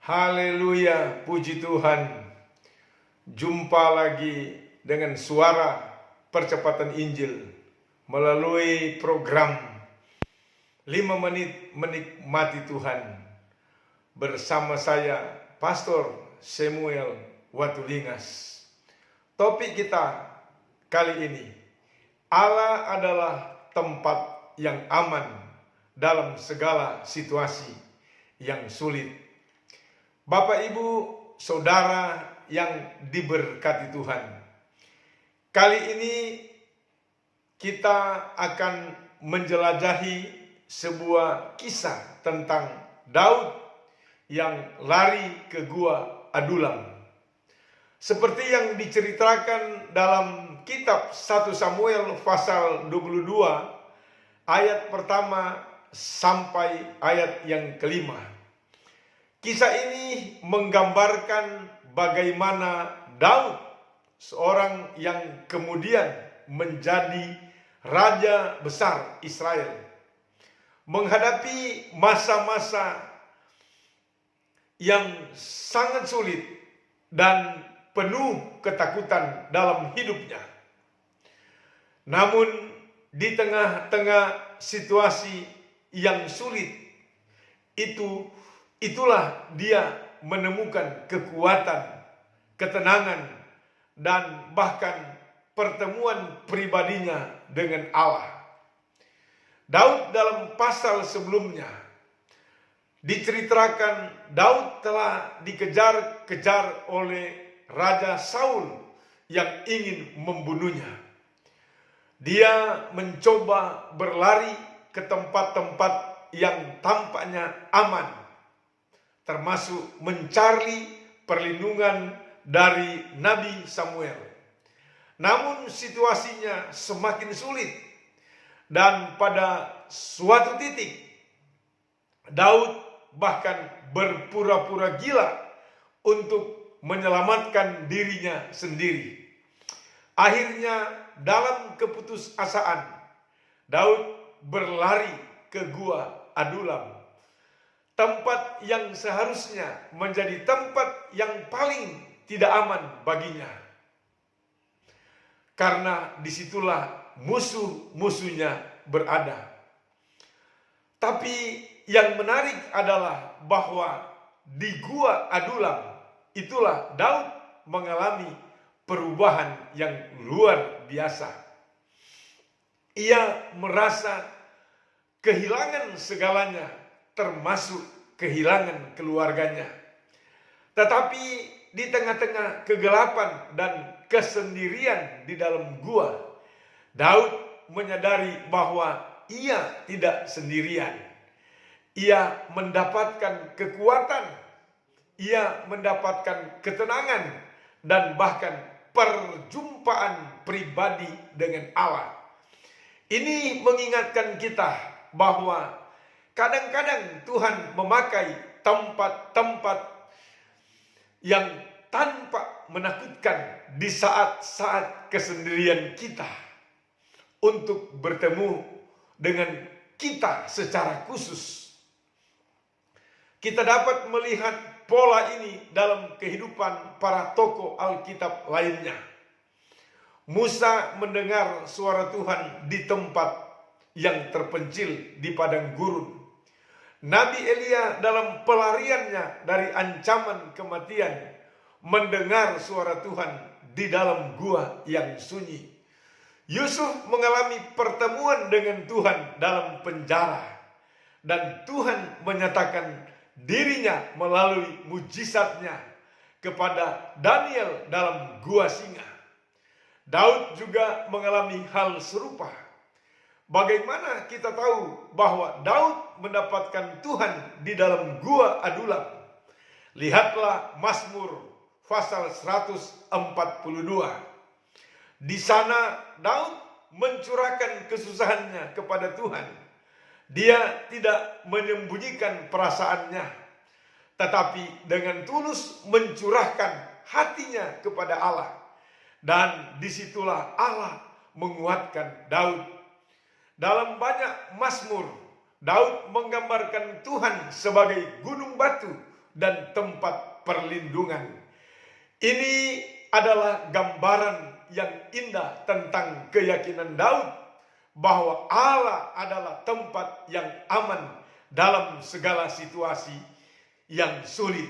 Haleluya, puji Tuhan. Jumpa lagi dengan suara percepatan Injil melalui program 5 menit menikmati Tuhan bersama saya, Pastor Samuel Watulingas. Topik kita kali ini, Allah adalah tempat yang aman dalam segala situasi yang sulit. Bapak, Ibu, Saudara yang diberkati Tuhan, kali ini kita akan menjelajahi sebuah kisah tentang Daud yang lari ke gua Adulam. Seperti yang diceritakan dalam kitab 1 Samuel pasal 22 ayat pertama sampai ayat yang kelima. Kisah ini menggambarkan bagaimana Daud, seorang yang kemudian menjadi raja besar Israel, menghadapi masa-masa yang sangat sulit dan penuh ketakutan dalam hidupnya. Namun di tengah-tengah situasi yang sulit itulah dia menemukan kekuatan, ketenangan, dan bahkan pertemuan pribadinya dengan Allah. Daud dalam pasal sebelumnya diceritakan Daud telah dikejar-kejar oleh Raja Saul yang ingin membunuhnya. Dia mencoba berlari ke tempat-tempat yang tampaknya aman, termasuk mencari perlindungan dari Nabi Samuel. Namun situasinya semakin sulit, dan pada suatu titik Daud bahkan berpura-pura gila untuk menyelamatkan dirinya sendiri. Akhirnya dalam keputusasaan Daud berlari ke gua Adulam, tempat yang seharusnya menjadi tempat yang paling tidak aman baginya, karena disitulah musuh-musuhnya berada. Tapi yang menarik adalah bahwa di gua Adulam itulah Daud mengalami perubahan yang luar biasa. Ia merasa kehilangan segalanya, termasuk kehilangan keluarganya. Tetapi di tengah-tengah kegelapan dan kesendirian di dalam gua, Daud menyadari bahwa ia tidak sendirian. Ia mendapatkan kekuatan, ia mendapatkan ketenangan, dan bahkan perjumpaan pribadi dengan Allah. Ini mengingatkan kita bahwa kadang-kadang Tuhan memakai tempat-tempat yang tanpa menakutkan di saat-saat kesendirian kita untuk bertemu dengan kita secara khusus. Kita dapat melihat pola ini dalam kehidupan para tokoh Alkitab lainnya. Musa mendengar suara Tuhan di tempat yang terpencil di padang gurun. Nabi Elia dalam pelariannya dari ancaman kematian mendengar suara Tuhan di dalam gua yang sunyi. Yusuf mengalami pertemuan dengan Tuhan dalam penjara, dan Tuhan menyatakan dirinya melalui mujizatnya kepada Daniel dalam gua singa. Daud juga mengalami hal serupa. Bagaimana kita tahu bahwa Daud mendapatkan Tuhan di dalam gua Adulam? Lihatlah Mazmur pasal 142. Di sana Daud mencurahkan kesusahannya kepada Tuhan. Dia tidak menyembunyikan perasaannya, tetapi dengan tulus mencurahkan hatinya kepada Allah. Dan disitulah Allah menguatkan Daud. Dalam banyak Mazmur, Daud menggambarkan Tuhan sebagai gunung batu dan tempat perlindungan. Ini adalah gambaran yang indah tentang keyakinan Daud bahwa Allah adalah tempat yang aman dalam segala situasi yang sulit.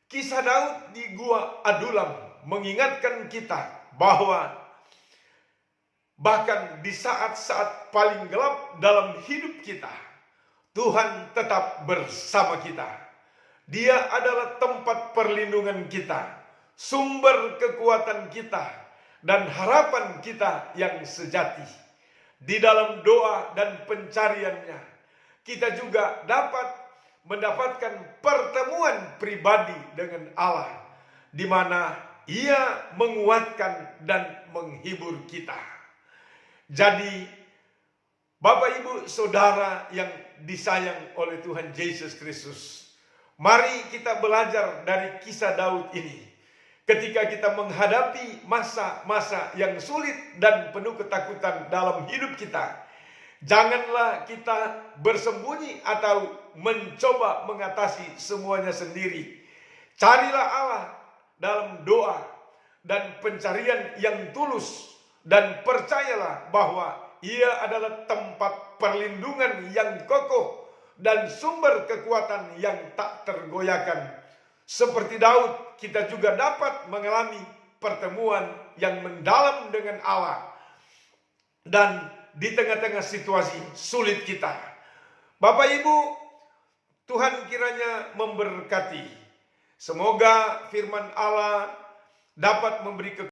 Kisah Daud di Gua Adulam mengingatkan kita bahwa bahkan di saat-saat paling gelap dalam hidup kita, Tuhan tetap bersama kita. Dia adalah tempat perlindungan kita, sumber kekuatan kita, dan harapan kita yang sejati. Di dalam doa dan pencariannya, kita juga dapat mendapatkan pertemuan pribadi dengan Allah, di mana Ia menguatkan dan menghibur kita. Jadi, Bapak, Ibu, Saudara yang disayang oleh Tuhan Yesus Kristus, mari kita belajar dari kisah Daud ini. Ketika kita menghadapi masa-masa yang sulit dan penuh ketakutan dalam hidup kita, janganlah kita bersembunyi atau mencoba mengatasi semuanya sendiri. Carilah Allah dalam doa dan pencarian yang tulus, dan percayalah bahwa Ia adalah tempat perlindungan yang kokoh dan sumber kekuatan yang tak tergoyahkan. Seperti Daud, kita juga dapat mengalami pertemuan yang mendalam dengan Allah dan di tengah-tengah situasi sulit kita. Bapak Ibu, Tuhan kiranya memberkati. Semoga firman Allah dapat memberi kekuatan